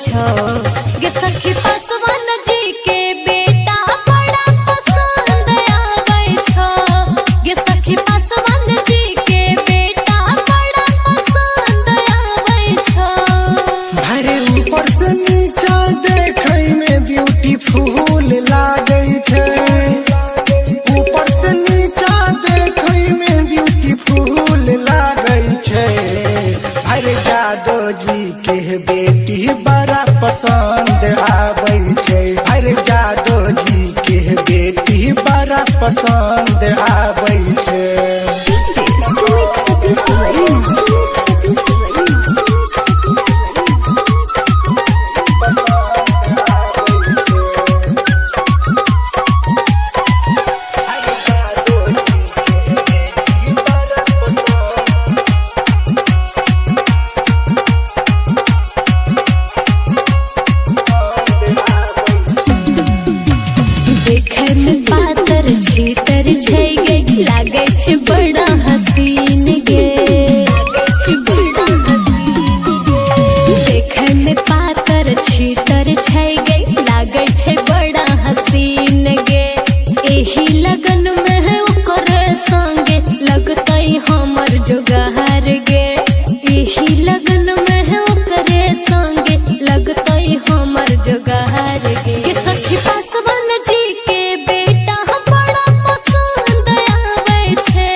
छो गे सखी पासवान जी के बेटा बड़ा पसंद आवे छो गे सखी पासवान जी के बेटा बड़ा पसंद आवे छो। भारे ऊपर से नीचा देखै में ब्यूटीफुल लागे छे, ऊपर से नीचा देखै में ब्यूटीफुल लागे छे। भारे जादव जी के बेटी बड़ा पसंद आवे छे, भारे जादव जी के बेटी बड़ा पसंद आवे छे। देखे में पातर छीतर छै गे लागे छै बड़ा हसीन गे, देखे में पातर छीतर छै गे लागे छै बड़ा हसीन गे। एही लगन में ओकर संगे लगतै हमर जोगार गे, एही लगन में ओकर संगे लगतै हमर जोगार गे। सखी पासवान जी के बेटा बड़ा पसंद आवे छे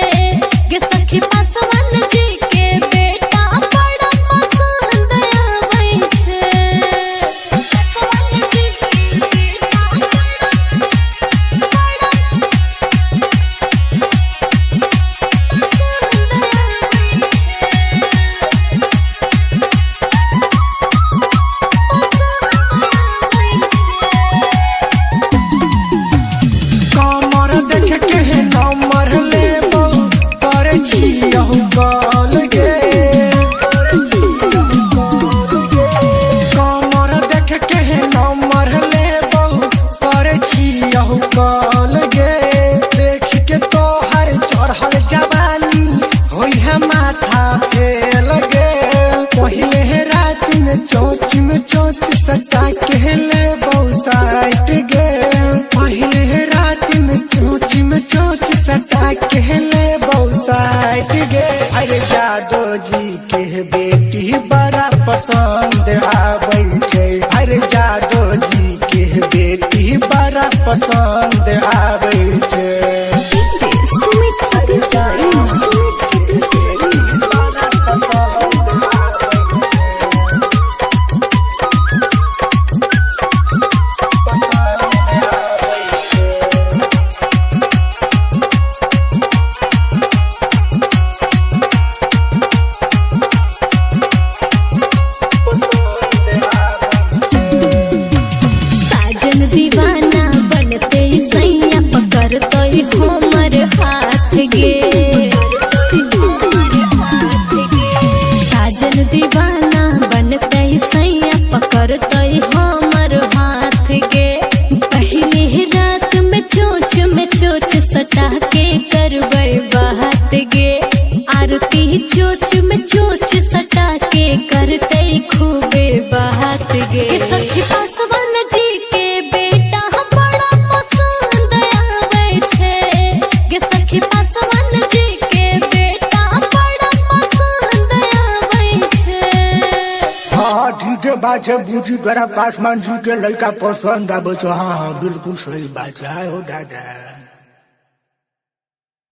गे सखी पासवान जी के बेटा बड़ा पसंद आवे छे। पासवान जी के बेटा कमर देख के नंबर लेबो करे छियहु कॉल गे, कमर देख के नंबर लेबो करे छियहु कॉल गे। देख के तोहर चढ़ल जवानी होई है माथा फेल गे, पहिले रात में चोच सटा के लेबो साइट गे, पहिले रात में चोच सटा के लेबो साइट गे। अरे जादव जी के बेटी बड़ा पसंद आवे छे, अरे जादव जी के बेटी बड़ा पसंद आवे छे। साजन दीवाना बनते सैया पकड़ते हमर हाथ गे, साजन दीवाना बनते सैया पकड़ते हमर हाथ गे। पहले रात में चोच सटा के करबै बात गे, आरती चोच में चोच सटा के करते खूबे बात गे। सखी पासवान जी के बेटा बड़ा पसंद आवे छे गे सखी पासवान जी के बेटा बड़ा पसंद आवे छे। हाँ ठीक है बात है, बूझी गरा पासवान जी के लड़का पसंद आवे छे। हाँ बिल्कुल सही बात है हो दादा।